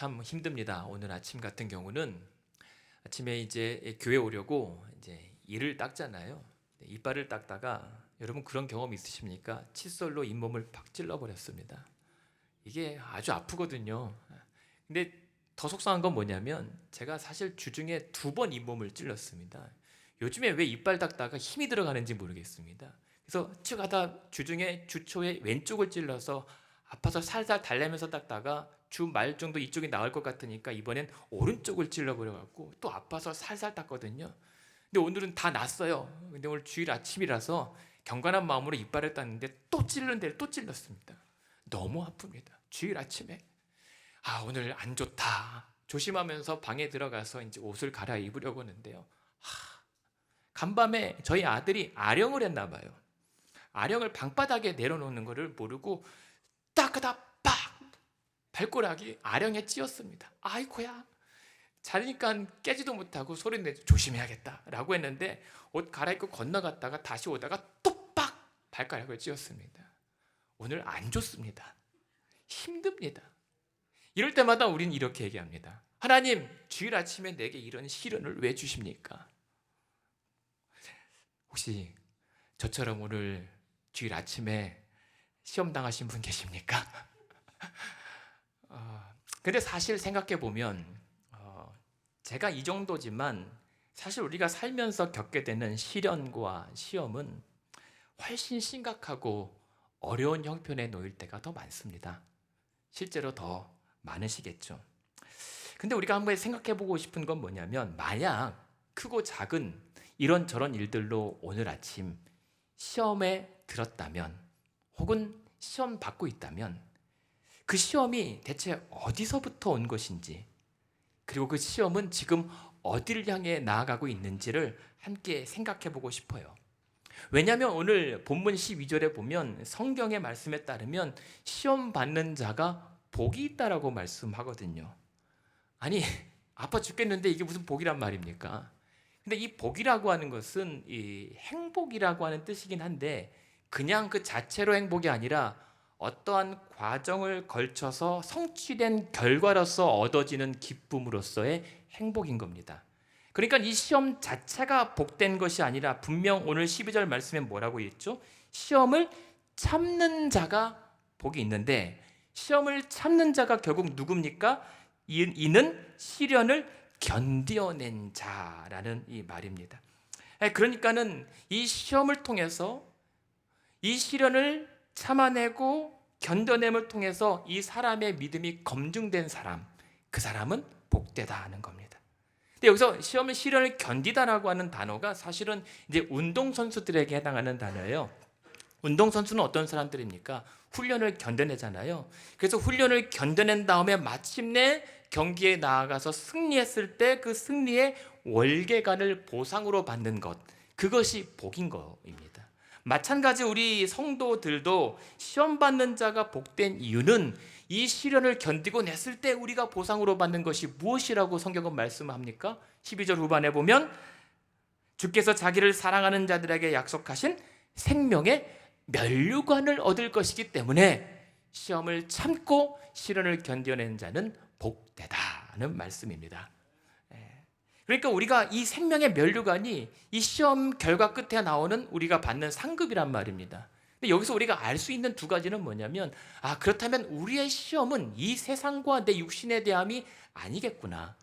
참 힘듭니다. 오늘 아침 같은 경우는 아침에 이제 교회 오려고 이제 이를 닦잖아요. 이빨을 닦다가 여러분 그런 경험 있으십니까? 칫솔로 잇몸을 팍 찔러 버렸습니다. 이게 아주 아프거든요. 근데 더 속상한 건 뭐냐면 제가 사실 주중에 2번 잇몸을 찔렀습니다. 요즘에 왜 이빨 닦다가 힘이 들어가는지 모르겠습니다. 그래서 쭉 하다 주중에 주초에 왼쪽을 찔러서 아파서 살살 달래면서 닦다가 주 말 정도 이쪽이 나을 것 같으니까 이번엔 오른쪽을 찔러버려갖고 또 아파서 살살 닦거든요. 근데 오늘은 다 났어요. 근데 오늘 주일 아침이라서 경건한 마음으로 이빨을 닦는데 또 찔른 데를 또 찔렀습니다. 너무 아픕니다. 주일 아침에 오늘 안 좋다 조심하면서 방에 들어가서 이제 옷을 갈아입으려고 하는데요. 간밤에 저희 아들이 아령을 했나 봐요. 아령을 방바닥에 내려놓는 것을 모르고 딱하다 빡 발가락이 아령에 찧었습니다. 아이고야. 자니까 깨지도 못하고 소리내서 조심해야겠다 라고 했는데 옷 갈아입고 건너갔다가 다시 오다가 또 빡 발가락을 찧었습니다. 오늘 안 좋습니다. 힘듭니다. 이럴 때마다 우리는 이렇게 얘기합니다. 하나님, 주일 아침에 내게 이런 시련을 왜 주십니까? 혹시 저처럼 오늘 주일 아침에 시험 당하신 분 계십니까? 근데 사실 생각해 보면 제가 이 정도지만 사실 우리가 살면서 겪게 되는 시련과 시험은 훨씬 심각하고 어려운 형편에 놓일 때가 더 많습니다. 실제로 더 많으시겠죠. 근데 우리가 한번 생각해 보고 싶은 건 뭐냐면 만약 크고 작은 이런저런 일들로 오늘 아침 시험에 들었다면 혹은 시험 받고 있다면 그 시험이 대체 어디서부터 온 것인지 그리고 그 시험은 지금 어디를 향해 나아가고 있는지를 함께 생각해 보고 싶어요. 왜냐하면 오늘 본문 12절에 보면 성경의 말씀에 따르면 시험 받는 자가 복이 있다라고 말씀하거든요. 아니 아파 죽겠는데 이게 무슨 복이란 말입니까? 근데 이 복이라고 하는 것은 이 행복이라고 하는 뜻이긴 한데 그냥 그 자체로 행복이 아니라 어떠한 과정을 걸쳐서 성취된 결과로서 얻어지는 기쁨으로서의 행복인 겁니다. 그러니까 이 시험 자체가 복된 것이 아니라 분명 오늘 12절 말씀에 뭐라고 했죠? 시험을 참는 자가 복이 있는데 시험을 참는 자가 결국 누굽니까? 이는 시련을 견뎌낸 자라는 이 말입니다. 그러니까는 이 시험을 통해서 이 시련을 참아내고 견뎌냄을 통해서 이 사람의 믿음이 검증된 사람, 그 사람은 복되다 하는 겁니다. 근데 여기서 시련을 견디다라고 하는 단어가 사실은 이제 운동선수들에게 해당하는 단어예요. 운동선수는 어떤 사람들입니까? 훈련을 견뎌내잖아요. 그래서 훈련을 견뎌낸 다음에 마침내 경기에 나아가서 승리했을 때 그 승리의 월계관을 보상으로 받는 것, 그것이 복인 것입니다. 마찬가지 우리 성도들도 시험 받는 자가 복된 이유는 이 시련을 견디고 냈을 때 우리가 보상으로 받는 것이 무엇이라고 성경은 말씀합니까? 12절 후반에 보면 주께서 자기를 사랑하는 자들에게 약속하신 생명의 면류관을 얻을 것이기 때문에 시험을 참고 시련을 견뎌낸 자는 복되다는 말씀입니다. 그러니까 우리가 이 생명의 면류관이 이 시험 결과 끝에 나오는 우리가 받는 상급이란 말입니다. 근데 여기서 우리가 알 수 있는 두 가지는 뭐냐면 그렇다면 우리의 시험은 이 세상과 내 육신의 대함이 아니겠구나.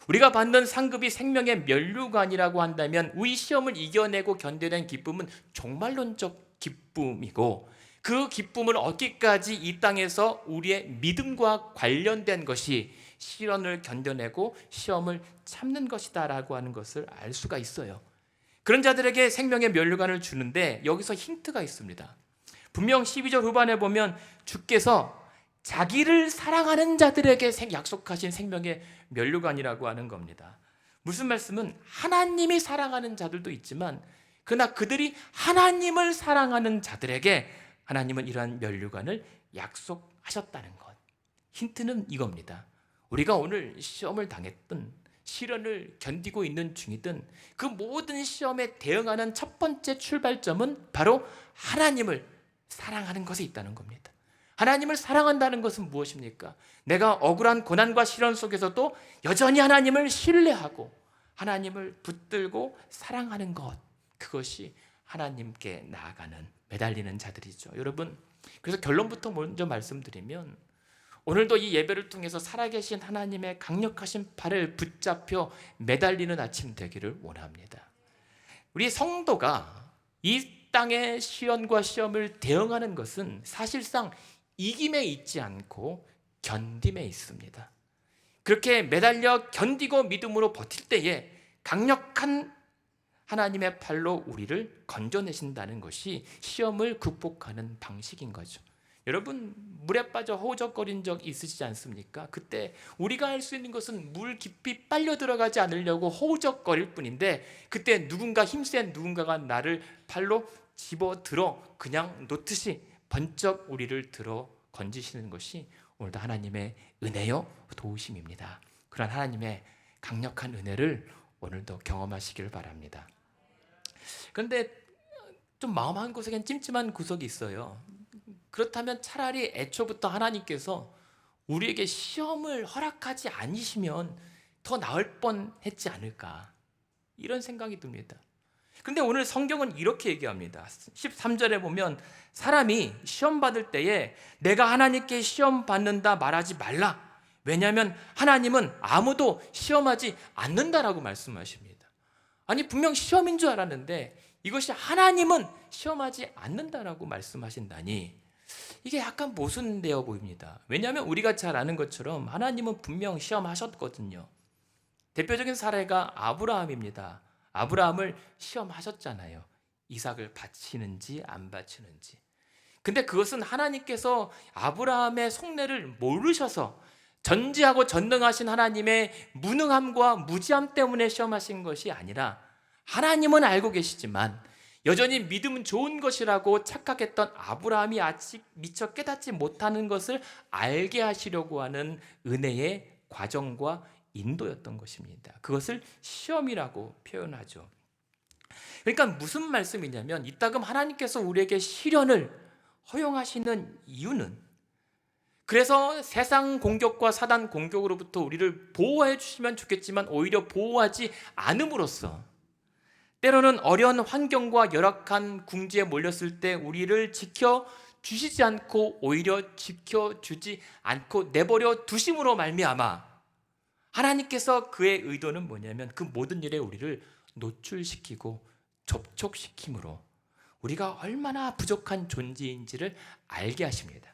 우리가 받는 상급이 생명의 면류관이라고 한다면 우리 시험을 이겨내고 견뎌낸 기쁨은 종말론적 기쁨이고 그 기쁨을 얻기까지 이 땅에서 우리의 믿음과 관련된 것이 시련을 견뎌내고 시험을 참는 것이다라고 하는 것을 알 수가 있어요. 그런 자들에게 생명의 면류관을 주는데 여기서 힌트가 있습니다. 분명 12절 후반에 보면 주께서 자기를 사랑하는 자들에게 약속하신 생명의 면류관이라고 하는 겁니다. 무슨 말씀은 하나님이 사랑하는 자들도 있지만 그러나 그들이 하나님을 사랑하는 자들에게 하나님은 이러한 면류관을 약속하셨다는 것. 힌트는 이겁니다. 우리가 오늘 시험을 당했든 시련을 견디고 있는 중이든 그 모든 시험에 대응하는 첫 번째 출발점은 바로 하나님을 사랑하는 것에 있다는 겁니다. 하나님을 사랑한다는 것은 무엇입니까? 내가 억울한 고난과 시련 속에서도 여전히 하나님을 신뢰하고 하나님을 붙들고 사랑하는 것, 그것이 하나님께 나아가는, 매달리는 자들이죠. 여러분, 그래서 결론부터 먼저 말씀드리면, 오늘도 이 예배를 통해서 살아계신 하나님의 강력하신 팔을 붙잡혀 매달리는 아침 되기를 원합니다. 우리 성도가 이 땅의 시련과 시험을 대응하는 것은 사실상 이김에 있지 않고 견딤에 있습니다. 그렇게 매달려 견디고 믿음으로 버틸 때에 강력한 하나님의 팔로 우리를 건져내신다는 것이 시험을 극복하는 방식인 거죠. 여러분, 물에 빠져 허우적거린 적 있으시지 않습니까? 그때 우리가 할 수 있는 것은 물 깊이 빨려 들어가지 않으려고 허우적거릴 뿐인데, 그때 누군가, 힘센 누군가가 나를 팔로 집어들어 그냥 놓듯이 번쩍 우리를 들어 건지시는 것이 오늘도 하나님의 은혜요 도우심입니다. 그런 하나님의 강력한 은혜를 오늘도 경험하시길 바랍니다. 그런데 좀 마음 한구석엔 찜찜한 구석이 있어요. 그렇다면 차라리 애초부터 하나님께서 우리에게 시험을 허락하지 않으시면 더 나을 뻔했지 않을까, 이런 생각이 듭니다. 근데 오늘 성경은 이렇게 얘기합니다. 13절에 보면 사람이 시험 받을 때에 내가 하나님께 시험 받는다 말하지 말라. 왜냐하면 하나님은 아무도 시험하지 않는다라고 말씀하십니다. 아니, 분명 시험인 줄 알았는데 이것이 하나님은 시험하지 않는다라고 말씀하신다니, 이게 약간 모순되어 보입니다. 왜냐하면 우리가 잘 아는 것처럼 하나님은 분명 시험하셨거든요. 대표적인 사례가 아브라함입니다. 아브라함을 시험하셨잖아요. 이삭을 바치는지 안 바치는지. 근데 그것은 하나님께서 아브라함의 속내를 모르셔서 전지하고 전능하신 하나님의 무능함과 무지함 때문에 시험하신 것이 아니라, 하나님은 알고 계시지만 여전히 믿음은 좋은 것이라고 착각했던 아브라함이 아직 미처 깨닫지 못하는 것을 알게 하시려고 하는 은혜의 과정과 인도였던 것입니다. 그것을 시험이라고 표현하죠. 그러니까 무슨 말씀이냐면, 이따금 하나님께서 우리에게 시련을 허용하시는 이유는, 그래서 세상 공격과 사단 공격으로부터 우리를 보호해 주시면 좋겠지만 오히려 보호하지 않음으로써 때로는 어려운 환경과 열악한 궁지에 몰렸을 때 우리를 지켜주시지 않고 오히려 지켜주지 않고 내버려 두심으로 말미암아 하나님께서 그의 의도는 뭐냐면, 그 모든 일에 우리를 노출시키고 접촉시킴으로 우리가 얼마나 부족한 존재인지를 알게 하십니다.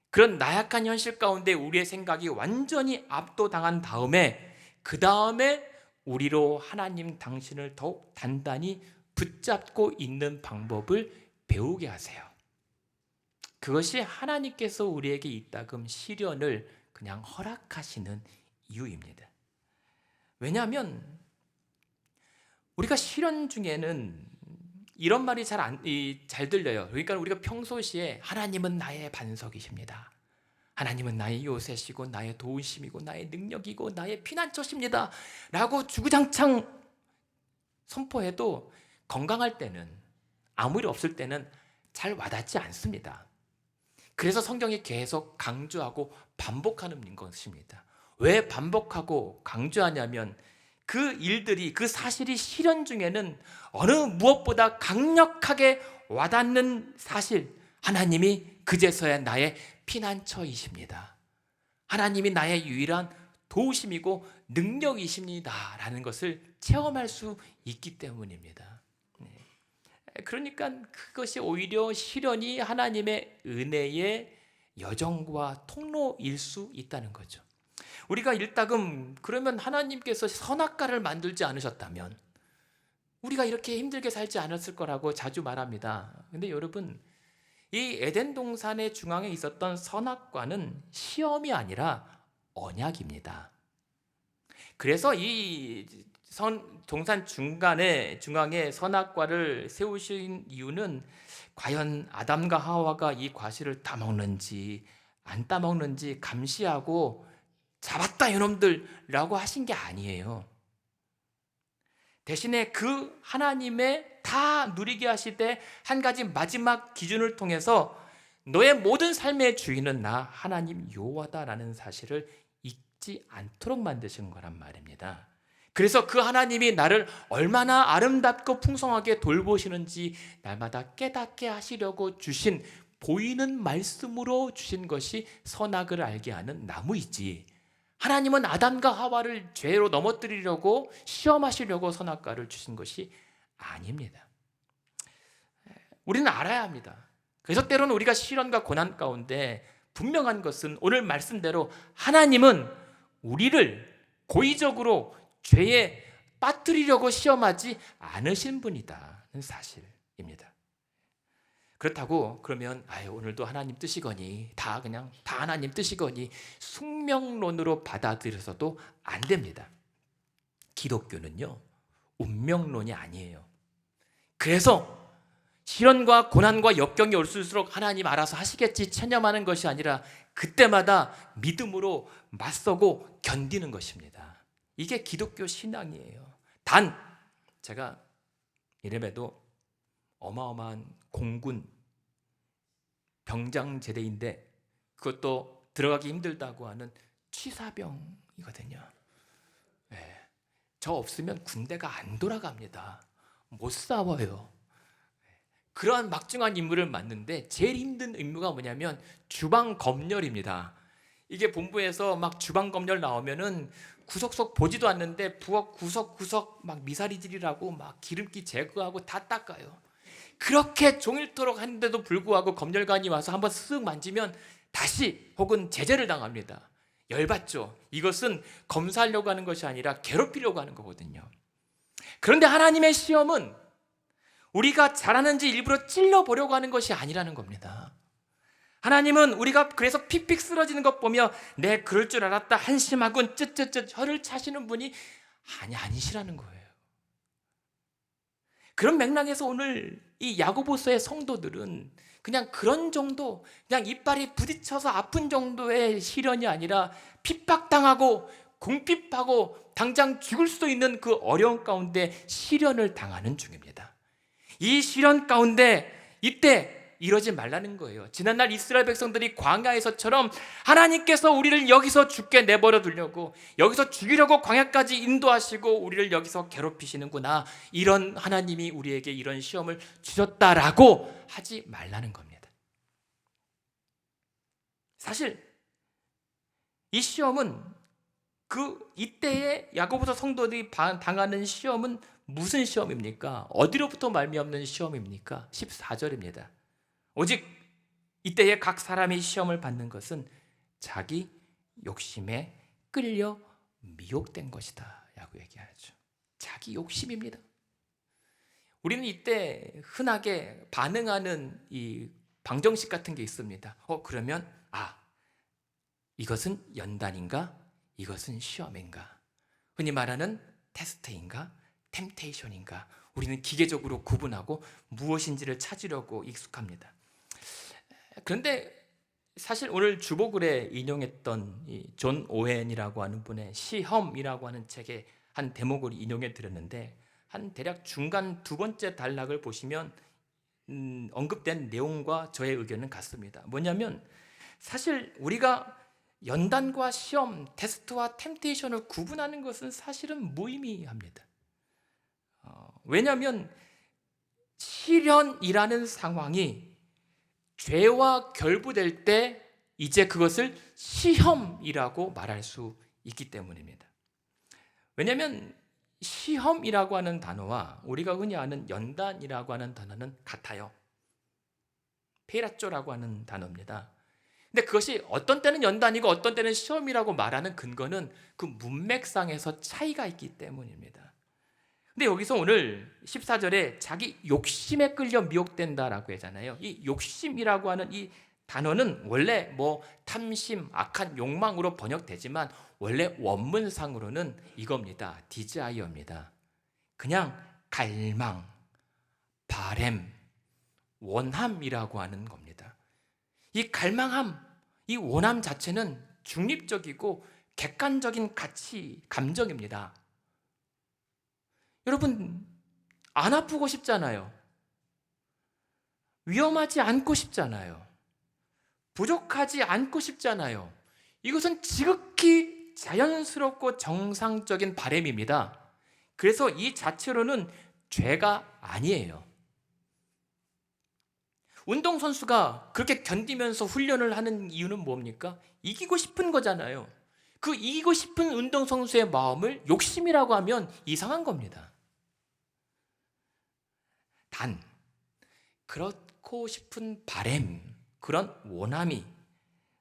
그런 나약한 현실 가운데 우리의 생각이 완전히 압도당한 다음에, 그 다음에 우리로 하나님 당신을 더욱 단단히 붙잡고 있는 방법을 배우게 하세요. 그것이 하나님께서 우리에게 이따금 시련을 그냥 허락하시는 이유입니다. 왜냐하면 우리가 시련 중에는 이런 말이 잘 들려요. 그러니까 우리가 평소시에 하나님은 나의 반석이십니다. 하나님은 나의 요새시고 나의 도우심이고 나의 능력이고 나의 피난처십니다 라고 주구장창 선포해도 건강할 때는, 아무 일 없을 때는 잘 와닿지 않습니다. 그래서 성경이 계속 강조하고 반복하는 것입니다. 왜 반복하고 강조하냐면, 그 일들이, 그 사실이 시련 중에는 어느 무엇보다 강력하게 와닿는 사실, 하나님이 그제서야 나의 피난처이십니다. 하나님이 나의 유일한 도우심이고 능력이십니다 라는 것을 체험할 수 있기 때문입니다. 그러니까 그것이 오히려 시련이 하나님의 은혜의 여정과 통로일 수 있다는 거죠. 우리가 일따금 그러면 하나님께서 선악과를 만들지 않으셨다면 우리가 이렇게 힘들게 살지 않았을 거라고 자주 말합니다. 근데 여러분, 이 에덴 동산의 중앙에 있었던 선악과는 시험이 아니라 언약입니다. 그래서 이 동산 중앙에 선악과를 세우신 이유는 과연 아담과 하와가 이 과실을 따먹는지 안 따먹는지 감시하고 잡았다 이놈들 라고 하신 게 아니에요. 대신에 그 하나님의 다 누리게 하시되 한 가지 마지막 기준을 통해서 너의 모든 삶의 주인은 나 하나님 여호와다라는 사실을 잊지 않도록 만드신 거란 말입니다. 그래서 그 하나님이 나를 얼마나 아름답고 풍성하게 돌보시는지 날마다 깨닫게 하시려고 주신, 보이는 말씀으로 주신 것이 선악을 알게 하는 나무이지, 하나님은 아담과 하와를 죄로 넘어뜨리려고 시험하시려고 선악과를 주신 것이 아닙니다. 우리는 알아야 합니다. 그래서 때로는 우리가 시련과 고난 가운데 분명한 것은 오늘 말씀대로 하나님은 우리를 고의적으로 죄에 빠뜨리려고 시험하지 않으신 분이다는 사실입니다. 그렇다고 그러면 오늘도 하나님 뜻이거니 다 하나님 뜻이거니 숙명론으로 받아들여서도 안 됩니다. 기독교는요, 운명론이 아니에요. 그래서 시련과 고난과 역경이 올수록 하나님 알아서 하시겠지 체념하는 것이 아니라 그때마다 믿음으로 맞서고 견디는 것입니다. 이게 기독교 신앙이에요. 단 제가 이름에도 어마어마한 공군 병장제대인데 그것도 들어가기 힘들다고 하는 취사병이거든요. 저 없으면 군대가 안 돌아갑니다. 못 싸워요. 그러한 막중한 임무를 맡는데 제일 힘든 임무가 뭐냐면 주방 검열입니다. 이게 본부에서 막 주방 검열 나오면은 구석석 보지도 않는데 부엌 구석구석 막 미사리질이라고 막 기름기 제거하고 다 닦아요. 그렇게 종일토록 하는데도 불구하고 검열관이 와서 한번 쓱 만지면 다시 혹은 제재를 당합니다. 열받죠. 이것은 검사하려고 하는 것이 아니라 괴롭히려고 하는 거거든요. 그런데 하나님의 시험은 우리가 잘하는지 일부러 찔러보려고 하는 것이 아니라는 겁니다. 하나님은 우리가 그래서 픽픽 쓰러지는 것 보며 내 그럴 줄 알았다 한심하군 쯧쯧쯧 혀를 차시는 분이 아니시라는 거예요. 그런 맥락에서 오늘 이 야고보서의 성도들은 그냥 그런 정도, 그냥 이빨이 부딪혀서 아픈 정도의 시련이 아니라 핍박당하고 궁핍하고 당장 죽을 수도 있는 그 어려운 가운데 시련을 당하는 중입니다. 이 시련 가운데 이때 이러지 말라는 거예요. 지난날 이스라엘 백성들이 광야에서처럼 하나님께서 우리를 여기서 죽게 내버려 두려고, 여기서 죽이려고 광야까지 인도하시고 우리를 여기서 괴롭히시는구나, 이런 하나님이 우리에게 이런 시험을 주셨다라고 하지 말라는 겁니다. 사실 이 시험은 이때의 야고보서 성도들이 당하는 시험은 무슨 시험입니까? 어디로부터 말미암는 시험입니까? 14절입니다. 오직 이때에 각 사람이 시험을 받는 것은 자기 욕심에 끌려 미혹된 것이다 라고 얘기하죠. 자기 욕심입니다. 우리는 이때 흔하게 반응하는 이 방정식 같은 게 있습니다. 그러면 이것은 연단인가? 이것은 시험인가? 흔히 말하는 테스트인가? 템테이션인가? 우리는 기계적으로 구분하고 무엇인지를 찾으려고 익숙합니다. 그런데 사실 오늘 주보글에 인용했던 이 존 오웬이라고 하는 분의 시험이라고 하는 책의 한 대목을 인용해 드렸는데, 한 대략 중간 두 번째 단락을 보시면 언급된 내용과 저의 의견은 같습니다. 뭐냐면 사실 우리가 연단과 시험, 테스트와 템테이션을 구분하는 것은 사실은 무의미합니다. 왜냐하면 시련이라는 상황이 죄와 결부될 때 이제 그것을 시험이라고 말할 수 있기 때문입니다. 왜냐하면 시험이라고 하는 단어와 우리가 흔히 아는 연단이라고 하는 단어는 같아요. 페라쪼라고 하는 단어입니다. 근데 그것이 어떤 때는 연단이고 어떤 때는 시험이라고 말하는 근거는 그 문맥상에서 차이가 있기 때문입니다. 근데 여기서 오늘 14절에 자기 욕심에 끌려 미혹된다라고 하잖아요. 이 욕심이라고 하는 이 단어는 원래 탐심, 악한 욕망으로 번역되지만 원래 원문상으로는 이겁니다. 디자이어입니다. 그냥 갈망, 바램, 원함이라고 하는 겁니다. 이 갈망함, 이 원함 자체는 중립적이고 객관적인 가치, 감정입니다. 여러분, 안 아프고 싶잖아요. 위험하지 않고 싶잖아요. 부족하지 않고 싶잖아요. 이것은 지극히 자연스럽고 정상적인 바람입니다. 그래서 이 자체로는 죄가 아니에요. 운동선수가 그렇게 견디면서 훈련을 하는 이유는 뭡니까? 이기고 싶은 거잖아요. 그 이기고 싶은 운동선수의 마음을 욕심이라고 하면 이상한 겁니다. 단, 그렇고 싶은 바람, 그런 원함이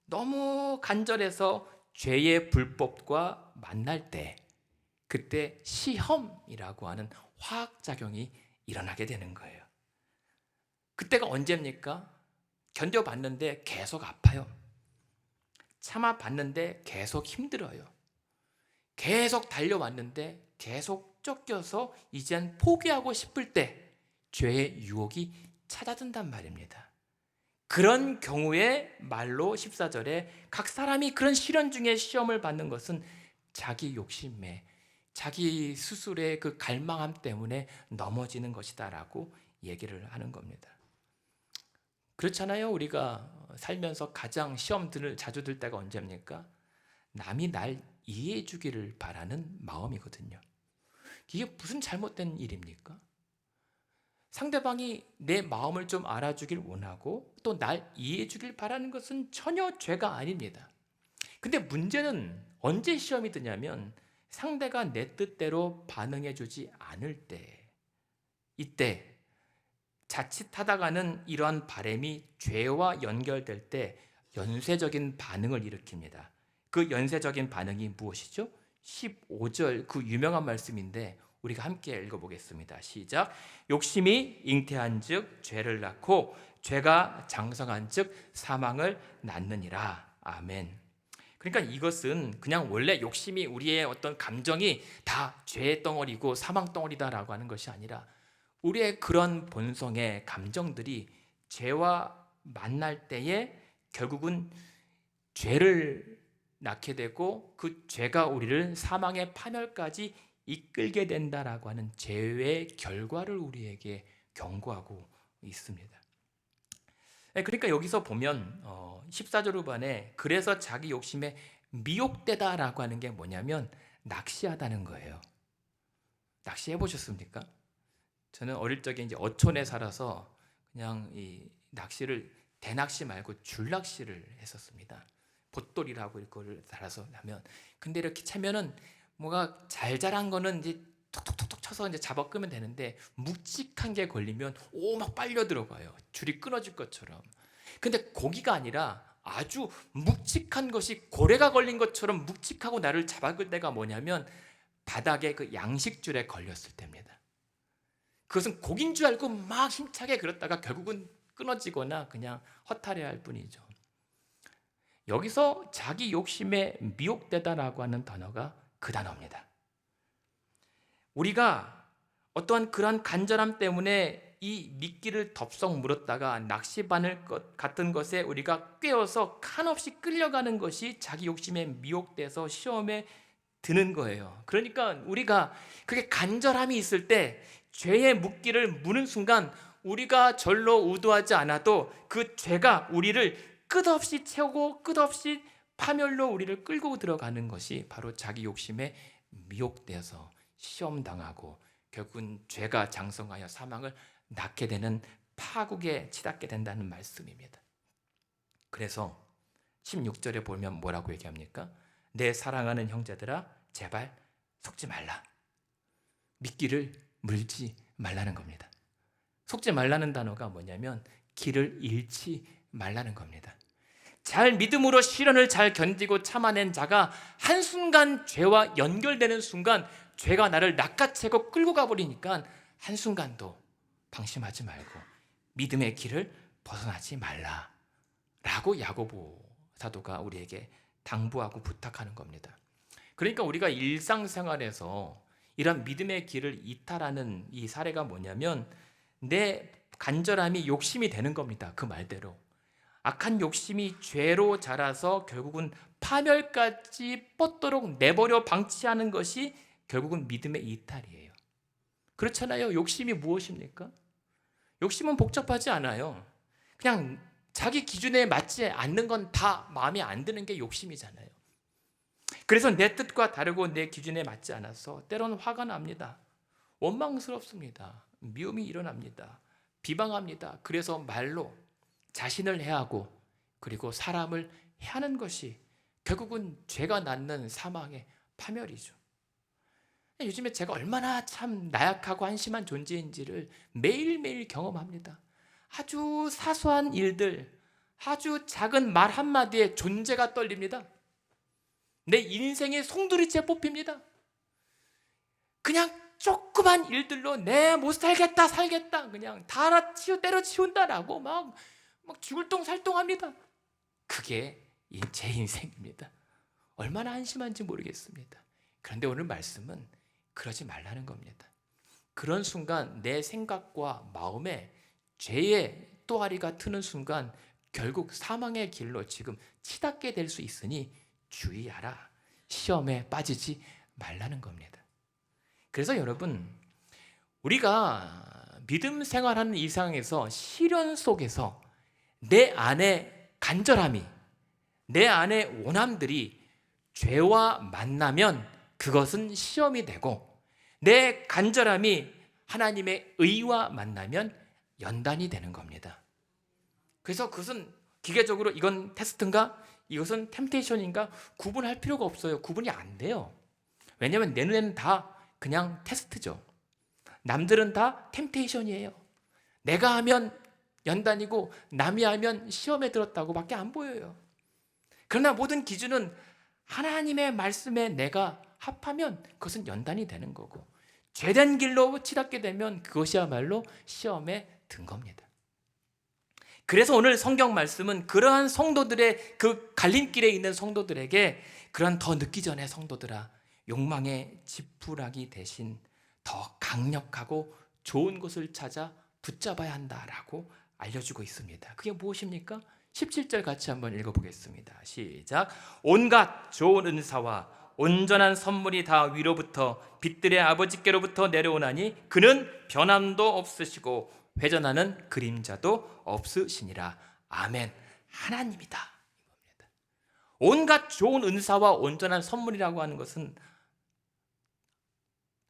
너무 간절해서 죄의 불법과 만날 때, 그때 시험이라고 하는 화학작용이 일어나게 되는 거예요. 그때가 언제입니까? 견뎌봤는데 계속 아파요. 참아봤는데 계속 힘들어요. 계속 달려왔는데 계속 쫓겨서 이젠 포기하고 싶을 때 죄의 유혹이 찾아든단 말입니다. 그런 경우에 말로 14절에 각 사람이 그런 시련 중에 시험을 받는 것은 자기 욕심에 자기 스스로의 그 갈망함 때문에 넘어지는 것이다 라고 얘기를 하는 겁니다. 그렇잖아요. 우리가 살면서 가장 시험들을 자주 들 때가 언제입니까? 남이 날 이해해 주기를 바라는 마음이거든요. 이게 무슨 잘못된 일입니까? 상대방이 내 마음을 좀 알아주길 원하고 또 날 이해해 주길 바라는 것은 전혀 죄가 아닙니다. 근데 문제는 언제 시험이 드냐면 상대가 내 뜻대로 반응해 주지 않을 때, 이때 자칫하다가는 이러한 바람이 죄와 연결될 때 연쇄적인 반응을 일으킵니다. 그 연쇄적인 반응이 무엇이죠? 15절 그 유명한 말씀인데 우리가 함께 읽어보겠습니다. 시작. 욕심이 잉태한즉 죄를 낳고 죄가 장성한즉 사망을 낳느니라. 아멘. 그러니까 이것은 그냥 원래 욕심이 우리의 어떤 감정이 다 죄의 덩어리고 사망 덩어리다라고 하는 것이 아니라 우리의 그런 본성의 감정들이 죄와 만날 때에 결국은 죄를 낳게 되고 그 죄가 우리를 사망의 파멸까지 이끌게 된다라고 하는 죄의 결과를 우리에게 경고하고 있습니다. 그러니까 여기서 보면 14절 후반에 그래서 자기 욕심에 미혹되다라고 하는 게 뭐냐면 낚시하다는 거예요. 낚시해 보셨습니까? 저는 어릴 적에 이제 어촌에 살아서 그냥 이 낚시를 대낚시 말고 줄낚시를 했었습니다. 봇돌이라고 이거를 달아서 하면 근데 이렇게 차면은 뭐가 잘 자란 거는 이제 톡톡톡톡 쳐서 이제 잡아 끄면 되는데 묵직한 게 걸리면 막 빨려 들어가요. 줄이 끊어질 것처럼. 근데 고기가 아니라 아주 묵직한 것이 고래가 걸린 것처럼 묵직하고 나를 잡아끌 때가 뭐냐면 바닥에 그 양식줄에 걸렸을 때입니다. 그것은 고기인 줄 알고 막 힘차게 그렸다가 결국은 끊어지거나 그냥 허탈해할 뿐이죠. 여기서 자기 욕심에 미혹되다라고 하는 단어가 그 단어입니다. 우리가 어떠한 그러한 간절함 때문에 이 미끼를 덥석 물었다가 낚시바늘 같은 것에 우리가 꿰어서 한없이 끌려가는 것이 자기 욕심에 미혹돼서 시험에 드는 거예요. 그러니까 우리가 그게 간절함이 있을 때 죄의 묶기를 무는 순간 우리가 절로 의도하지 않아도 그 죄가 우리를 끝없이 채우고 끝없이 파멸로 우리를 끌고 들어가는 것이 바로 자기 욕심에 미혹돼서 시험당하고 결국은 죄가 장성하여 사망을 낳게 되는 파국에 치닫게 된다는 말씀입니다. 그래서 16절에 보면 뭐라고 얘기합니까? 내 사랑하는 형제들아 제발 속지 말라. 미끼를 물지 말라는 겁니다. 속지 말라는 단어가 뭐냐면 길을 잃지 말라는 겁니다. 잘 믿음으로 시련을 잘 견디고 참아낸 자가 한순간 죄와 연결되는 순간 죄가 나를 낚아채고 끌고 가버리니까 한순간도 방심하지 말고 믿음의 길을 벗어나지 말라라고 야고보 사도가 우리에게 당부하고 부탁하는 겁니다. 그러니까 우리가 일상생활에서 이런 믿음의 길을 이탈하는 이 사례가 뭐냐면 내 간절함이 욕심이 되는 겁니다. 그 말대로 악한 욕심이 죄로 자라서 결국은 파멸까지 뻗도록 내버려 방치하는 것이 결국은 믿음의 이탈이에요. 그렇잖아요. 욕심이 무엇입니까? 욕심은 복잡하지 않아요. 그냥 자기 기준에 맞지 않는 건 다 마음에 안 드는 게 욕심이잖아요. 그래서 내 뜻과 다르고 내 기준에 맞지 않아서 때로는 화가 납니다. 원망스럽습니다. 미움이 일어납니다. 비방합니다. 그래서 말로 자신을 해하고 그리고 사람을 해하는 것이 결국은 죄가 낳는 사망의 파멸이죠. 요즘에 제가 얼마나 참 나약하고 한심한 존재인지를 매일매일 경험합니다. 아주 사소한 일들, 아주 작은 말 한마디에 존재가 떨립니다. 내 인생의 송두리째 뽑힙니다. 그냥 조그만 일들로 내 못 살겠다 그냥 다 때려치운다라고 막 죽을 똥 살똥합니다. 그게 제 인생입니다. 얼마나 한심한지 모르겠습니다. 그런데 오늘 말씀은 그러지 말라는 겁니다. 그런 순간 내 생각과 마음에 죄의 또아리가 트는 순간 결국 사망의 길로 지금 치닫게 될 수 있으니 주의하라. 시험에 빠지지 말라는 겁니다. 그래서 여러분, 우리가 믿음 생활하는 이 상황에서 시련 속에서 내 안에 간절함이, 내 안에 원함들이 죄와 만나면 그것은 시험이 되고, 내 간절함이 하나님의 의와 만나면 연단이 되는 겁니다. 그래서 그것은 기계적으로 이건 테스트인가? 이것은 템테이션인가? 구분할 필요가 없어요. 구분이 안 돼요. 왜냐하면 내 눈에는 다 그냥 테스트죠. 남들은 다 템테이션이에요. 내가 하면 연단이고 남이 하면 시험에 들었다고 밖에 안 보여요. 그러나 모든 기준은 하나님의 말씀에 내가 합하면 그것은 연단이 되는 거고, 죄된 길로 치닫게 되면 그것이야말로 시험에 든 겁니다. 그래서 오늘 성경 말씀은 그러한 성도들의 그 갈림길에 있는 성도들에게, 그런 더 늦기 전에 성도들아, 욕망의 지푸라기 대신 더 강력하고 좋은 것을 찾아 붙잡아야 한다라고 알려주고 있습니다. 그게 무엇입니까? 17절 같이 한번 읽어보겠습니다. 시작. 온갖 좋은 은사와 온전한 선물이 다 위로부터 빛들의 아버지께로부터 내려오나니 그는 변함도 없으시고 회전하는 그림자도 없으시니라. 아멘. 하나님이다. 온갖 좋은 은사와 온전한 선물이라고 하는 것은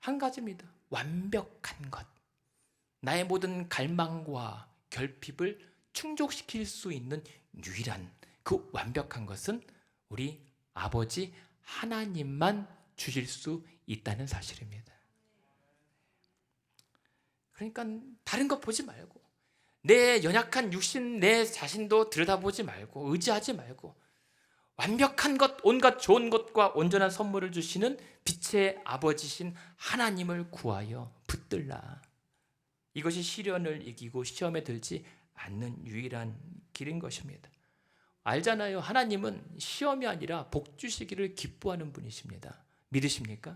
한 가지입니다. 완벽한 것. 나의 모든 갈망과 결핍을 충족시킬 수 있는 유일한 그 완벽한 것은 우리 아버지 하나님만 주실 수 있다는 사실입니다. 그러니까 다른 것 보지 말고, 내 연약한 육신 내 자신도 들여다보지 말고, 의지하지 말고, 완벽한 것, 온갖 좋은 것과 온전한 선물을 주시는 빛의 아버지신 하나님을 구하여 붙들라. 이것이 시련을 이기고 시험에 들지 않는 유일한 길인 것입니다. 알잖아요. 하나님은 시험이 아니라 복 주시기를 기뻐하는 분이십니다. 믿으십니까?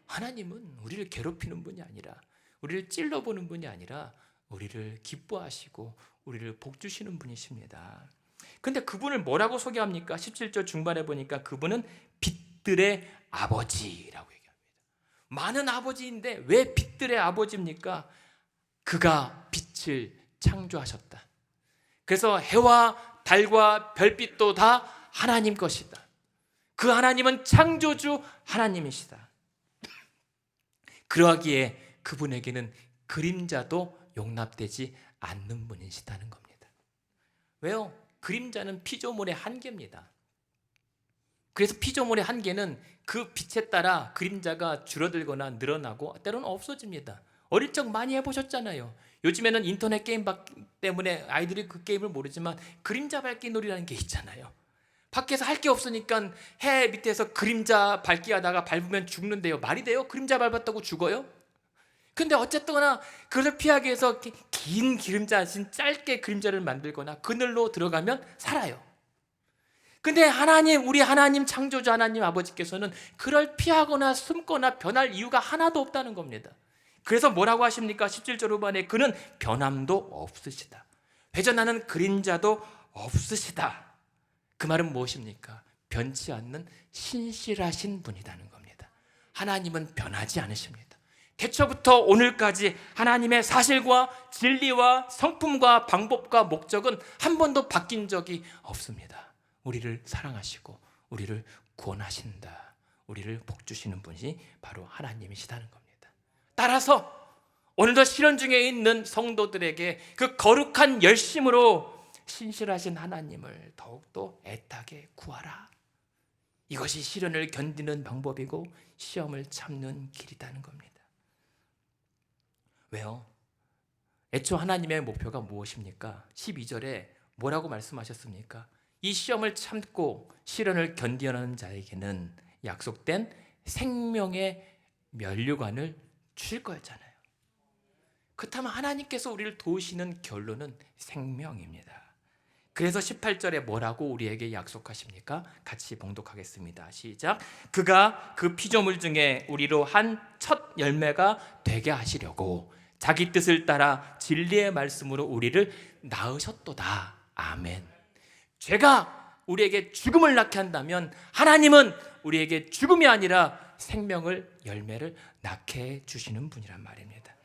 하나님은 우리를 괴롭히는 분이 아니라, 우리를 찔러보는 분이 아니라 우리를 기뻐하시고 우리를 복 주시는 분이십니다. 근데 그분을 뭐라고 소개합니까? 17절 중반에 보니까 그분은 빛들의 아버지라고 얘기합니다. 많은 아버지인데 왜 빛들의 아버지입니까? 그가 빛을 창조하셨다. 그래서 해와 달과 별빛도 다 하나님 것이다. 그 하나님은 창조주 하나님이시다. 그러하기에 그분에게는 그림자도 용납되지 않는 분이시다는 겁니다. 왜요? 그림자는 피조물의 한계입니다. 그래서 피조물의 한계는 그 빛에 따라 그림자가 줄어들거나 늘어나고 때로는 없어집니다. 어릴 적 많이 해보셨잖아요. 요즘에는 인터넷 게임 때문에 아이들이 그 게임을 모르지만 그림자 밟기 놀이라는 게 있잖아요. 밖에서 할 게 없으니까 해 밑에서 그림자 밟기 하다가 밟으면 죽는데요. 말이 돼요? 그림자 밟았다고 죽어요? 근데 어쨌거나 그것을 피하기 위해서 긴 그림자, 짧게 그림자를 만들거나 그늘로 들어가면 살아요. 근데 하나님, 우리 하나님 창조주 하나님 아버지께서는 그걸 피하거나 숨거나 변할 이유가 하나도 없다는 겁니다. 그래서 뭐라고 하십니까? 17절 후반에 그는 변함도 없으시다. 회전하는 그림자도 없으시다. 그 말은 무엇입니까? 변치 않는 신실하신 분이라는 겁니다. 하나님은 변하지 않으십니다. 태초부터 오늘까지 하나님의 사실과 진리와 성품과 방법과 목적은 한 번도 바뀐 적이 없습니다. 우리를 사랑하시고 우리를 구원하신다, 우리를 복주시는 분이 바로 하나님이시다는 겁니다. 따라서 오늘도 시련 중에 있는 성도들에게 그 거룩한 열심으로 신실하신 하나님을 더욱더 애타게 구하라. 이것이 시련을 견디는 방법이고 시험을 참는 길이라는 겁니다. 왜요? 애초 하나님의 목표가 무엇입니까? 12절에 뭐라고 말씀하셨습니까? 이 시험을 참고 시련을 견디는 자에게는 약속된 생명의 면류관을 주실 거였잖아요. 그렇다면 하나님께서 우리를 도우시는 결론은 생명입니다. 그래서 18절에 뭐라고 우리에게 약속하십니까? 같이 봉독하겠습니다. 시작. 그가 그 피조물 중에 우리로 한 첫 열매가 되게 하시려고 자기 뜻을 따라 진리의 말씀으로 우리를 낳으셨도다. 아멘. 죄가 우리에게 죽음을 낳게 한다면 하나님은 우리에게 죽음이 아니라 생명을, 열매를 낳게 해주시는 분이란 말입니다.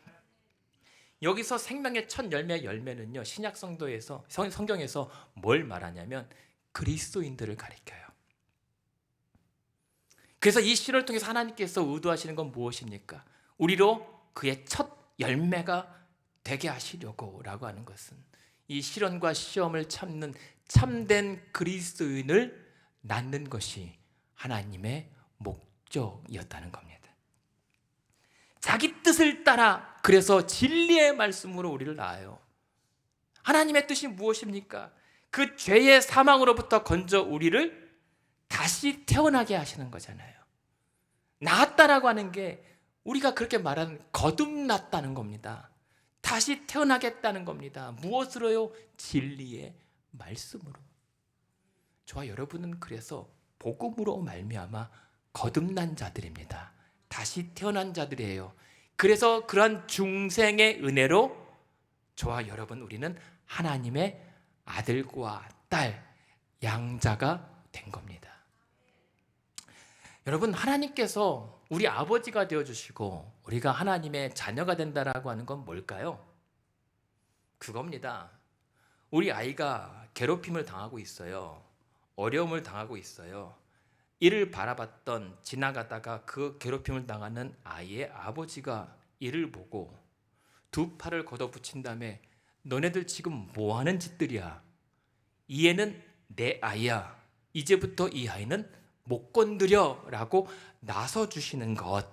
여기서 생명의 첫 열매는요, 신약 성도에서, 성경에서 뭘 말하냐면 그리스도인들을 가리켜요. 그래서 이 시를 통해서 하나님께서 의도하시는 건 무엇입니까? 우리로 그의 첫 열매가 되게 하시려고 라고 하는 것은 이 시련과 시험을 참는 참된 그리스도인을 낳는 것이 하나님의 목적이었다는 겁니다. 자기 뜻을 따라, 그래서 진리의 말씀으로 우리를 낳아요. 하나님의 뜻이 무엇입니까? 그 죄의 사망으로부터 건져 우리를 다시 태어나게 하시는 거잖아요. 낳았다라고 하는 게 우리가 그렇게 말하는 거듭났다는 겁니다. 다시 태어나겠다는 겁니다. 무엇으로요? 진리의 말씀으로. 저와 여러분은 그래서 복음으로 말미암아 거듭난 자들입니다. 다시 태어난 자들이에요. 그래서 그러한 중생의 은혜로 저와 여러분, 우리는 하나님의 아들과 딸, 양자가 된 겁니다. 여러분, 하나님께서 우리 아버지가 되어주시고 우리가 하나님의 자녀가 된다라고 하는 건 뭘까요? 그겁니다. 우리 아이가 괴롭힘을 당하고 있어요. 어려움을 당하고 있어요. 이를 바라봤던, 지나가다가 그 괴롭힘을 당하는 아이의 아버지가 이를 보고 두 팔을 걷어붙인 다음에 너네들 지금 뭐하는 짓들이야? 이 애는 내 아이야. 이제부터 이 아이는 못 건드려 라고 나서주시는 것,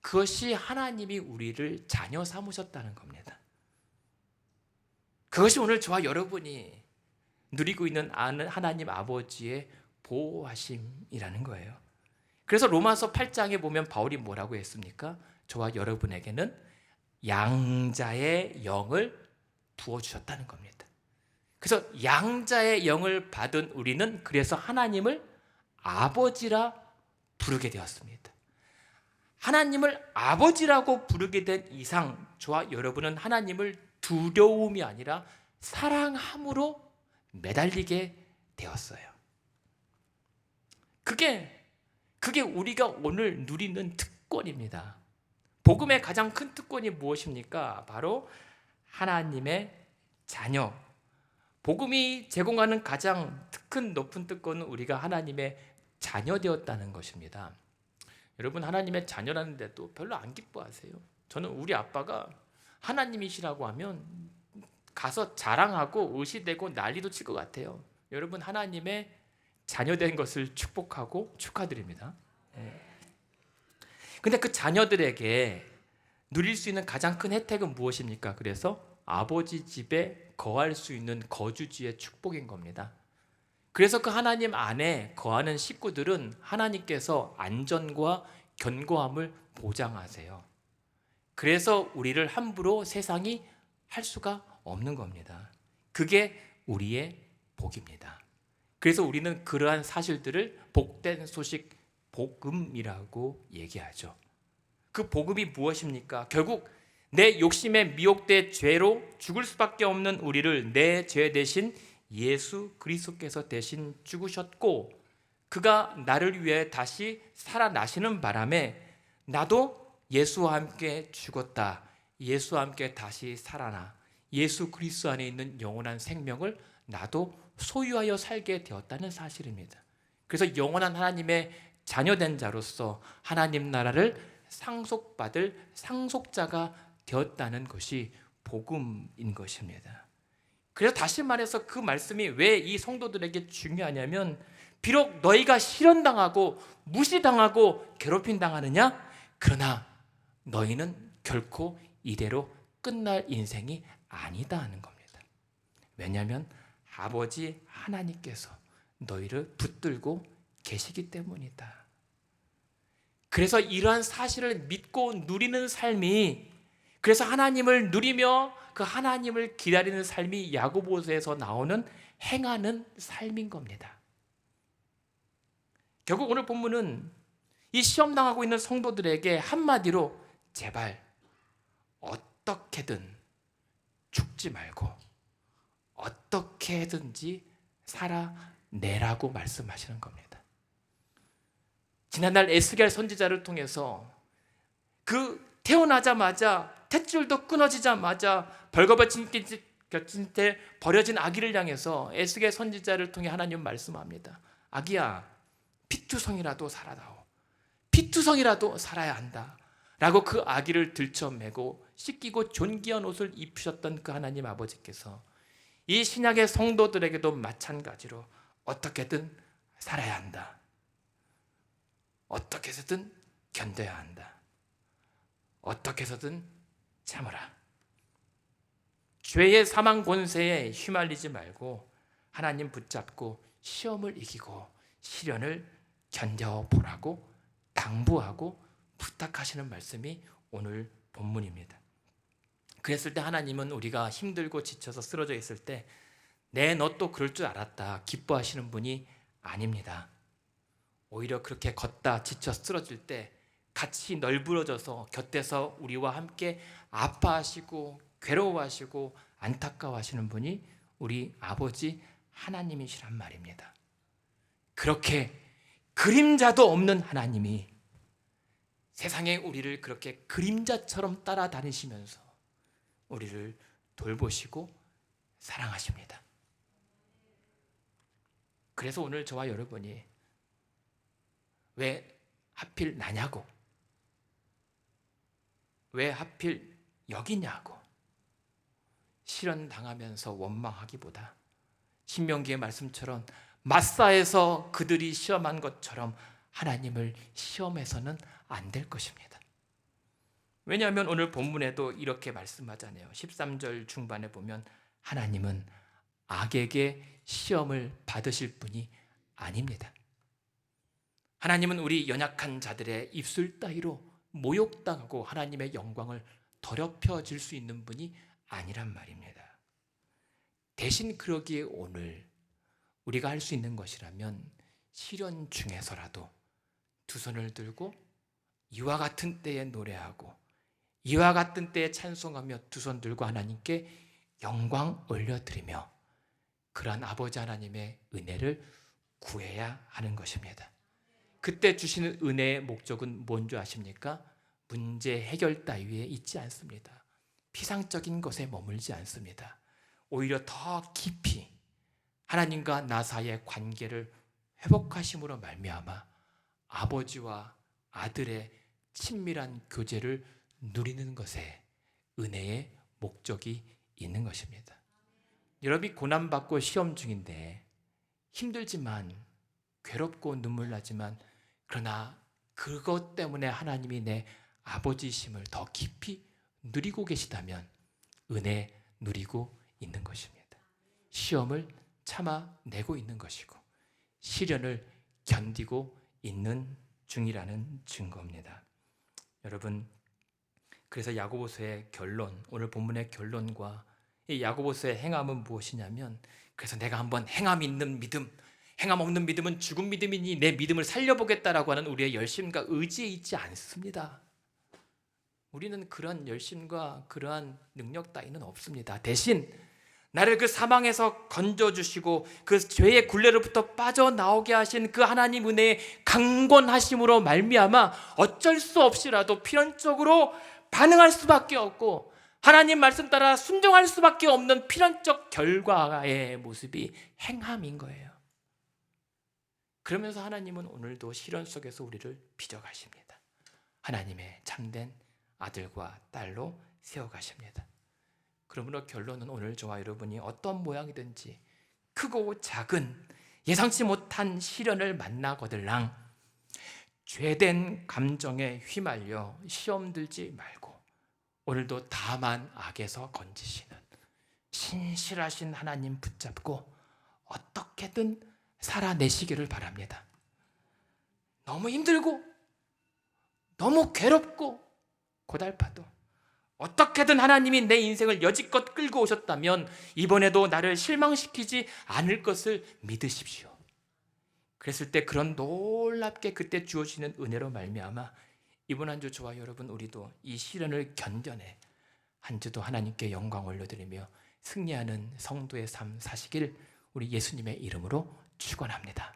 그것이 하나님이 우리를 자녀 삼으셨다는 겁니다. 그것이 오늘 저와 여러분이 누리고 있는 하나님 아버지의 보호하심이라는 거예요. 그래서 로마서 8장에 보면 바울이 뭐라고 했습니까? 저와 여러분에게는 양자의 영을 부어주셨다는 겁니다. 그래서 양자의 영을 받은 우리는 그래서 하나님을 아버지라 부르게 되었습니다. 하나님을 아버지라고 부르게 된 이상 저와 여러분은 하나님을 두려움이 아니라 사랑함으로 매달리게 되었어요. 그게 우리가 오늘 누리는 특권입니다. 복음의 가장 큰 특권이 무엇입니까? 바로 하나님의 자녀. 복음이 제공하는 가장 큰 높은 특권은 우리가 하나님의 자녀 되었다는 것입니다. 여러분, 하나님의 자녀라는데도 별로 안 기뻐하세요. 저는 우리 아빠가 하나님이시라고 하면 가서 자랑하고 의시되고 난리도 칠 것 같아요. 여러분, 하나님의 자녀된 것을 축복하고 축하드립니다. 근데 그 자녀들에게 누릴 수 있는 가장 큰 혜택은 무엇입니까? 그래서 아버지 집에 거할 수 있는 거주지의 축복인 겁니다. 그래서 그 하나님 안에 거하는 식구들은 하나님께서 안전과 견고함을 보장하세요. 그래서 우리를 함부로 세상이 할 수가 없는 겁니다. 그게 우리의 복입니다. 그래서 우리는 그러한 사실들을 복된 소식, 복음이라고 얘기하죠. 그 복음이 무엇입니까? 결국 내 욕심에 미혹돼 죄로 죽을 수밖에 없는 우리를 내 죄 대신 예수 그리스도께서 대신 죽으셨고, 그가 나를 위해 다시 살아나시는 바람에 나도 예수와 함께 죽었다, 예수와 함께 다시 살아나 예수 그리스도 안에 있는 영원한 생명을 나도 소유하여 살게 되었다는 사실입니다. 그래서 영원한 하나님의 자녀된 자로서 하나님 나라를 상속받을 상속자가 되었다는 것이 복음인 것입니다. 그래서 다시 말해서 그 말씀이 왜 이 성도들에게 중요하냐면, 비록 너희가 실현당하고 무시당하고 괴롭힘 당하느냐? 그러나 너희는 결코 이대로 끝날 인생이 아니다 하는 겁니다. 왜냐하면 아버지 하나님께서 너희를 붙들고 계시기 때문이다. 그래서 이러한 사실을 믿고 누리는 삶이, 그래서 하나님을 누리며 그 하나님을 기다리는 삶이 야고보서에서 나오는 행하는 삶인 겁니다. 결국 오늘 본문은 이 시험 당하고 있는 성도들에게 한마디로 제발 어떻게든 죽지 말고 어떻게든지 살아내라고 말씀하시는 겁니다. 지난날 에스겔 선지자를 통해서 그 태어나자마자 탯줄도 끊어지자마자 벌거벗은 곁에 버려진 아기를 향해서 에스겔 선지자를 통해 하나님 말씀합니다. 아기야, 피투성이라도 살아다오. 피투성이라도 살아야 한다 라고 그 아기를 들쳐매고 씻기고 존귀한 옷을 입히셨던 그 하나님 아버지께서 이 신약의 성도들에게도 마찬가지로 어떻게든 살아야 한다, 어떻게 해서든 견뎌야 한다, 어떻게 해서든 참으라. 죄의 사망 권세에 휘말리지 말고 하나님 붙잡고 시험을 이기고 시련을 견뎌보라고 당부하고 부탁하시는 말씀이 오늘 본문입니다. 그랬을 때 하나님은 우리가 힘들고 지쳐서 쓰러져 있을 때 내 너 또 그럴 줄 알았다 기뻐하시는 분이 아닙니다. 오히려 그렇게 걷다 지쳐 쓰러질 때 같이 널브러져서 곁에서 우리와 함께 아파하시고 괴로워하시고 안타까워하시는 분이 우리 아버지 하나님이시란 말입니다. 그렇게 그림자도 없는 하나님이 세상에 우리를 그렇게 그림자처럼 따라다니시면서 우리를 돌보시고 사랑하십니다. 그래서 오늘 저와 여러분이 왜 하필 나냐고, 왜 하필 여기냐고 시련 당하면서 원망하기보다 신명기의 말씀처럼 마사에서 그들이 시험한 것처럼 하나님을 시험해서는 안 될 것입니다. 왜냐하면 오늘 본문에도 이렇게 말씀하잖아요. 13절 중반에 보면 하나님은 악에게 시험을 받으실 분이 아닙니다. 하나님은 우리 연약한 자들의 입술 따위로 모욕당하고 하나님의 영광을 더럽혀질 수 있는 분이 아니란 말입니다. 대신 그러기에 오늘 우리가 할 수 있는 것이라면 시련 중에서라도 두 손을 들고 이와 같은 때에 노래하고 이와 같은 때에 찬송하며 두 손 들고 하나님께 영광 올려드리며 그러한 아버지 하나님의 은혜를 구해야 하는 것입니다. 그때 주시는 은혜의 목적은 뭔지 아십니까? 문제 해결 따위에 있지 않습니다. 피상적인 것에 머물지 않습니다. 오히려 더 깊이 하나님과 나 사이의 관계를 회복하심으로 말미암아 아버지와 아들의 친밀한 교제를 누리는 것에 은혜의 목적이 있는 것입니다. 여러분이 고난받고 시험 중인데 힘들지만 괴롭고 눈물 나지만 그러나 그것 때문에 하나님이 내 아버지심을 더 깊이 누리고 계시다면 은혜 누리고 있는 것입니다. 시험을 참아내고 있는 것이고 시련을 견디고 있는 중이라는 증거입니다. 여러분, 그래서 야고보서의 결론, 오늘 본문의 결론과 이 야고보서의 행함은 무엇이냐면, 그래서 내가 한번 행함 있는 믿음, 행함 없는 믿음은 죽은 믿음이니 내 믿음을 살려보겠다라고 하는 우리의 열심과 의지에 있지 않습니다. 우리는 그런 열심과 그러한 능력 따위는 없습니다. 대신 나를 그 사망에서 건져주시고 그 죄의 굴레로부터 빠져나오게 하신 그 하나님 은혜의 강권하심으로 말미암아 어쩔 수 없이라도 필연적으로 반응할 수밖에 없고 하나님 말씀 따라 순종할 수밖에 없는 필연적 결과의 모습이 행함인 거예요. 그러면서 하나님은 오늘도 시련 속에서 우리를 빚어가십니다. 하나님의 참된 아들과 딸로 세워가십니다. 그러므로 결론은 오늘 저와 여러분이 어떤 모양이든지 크고 작은 예상치 못한 시련을 만나거들랑 죄된 감정에 휘말려 시험 들지 말고 오늘도 다만 악에서 건지시는 신실하신 하나님 붙잡고 어떻게든 살아내시기를 바랍니다. 너무 힘들고 너무 괴롭고 고달파도 어떻게든 하나님이 내 인생을 여지껏 끌고 오셨다면 이번에도 나를 실망시키지 않을 것을 믿으십시오. 그랬을 때 그런 놀랍게 그때 주어지는 은혜로 말미암아 이번 한 주 저와 여러분 우리도 이 시련을 견뎌내 한 주도 하나님께 영광 올려드리며 승리하는 성도의 삶 사시길 우리 예수님의 이름으로 축원합니다.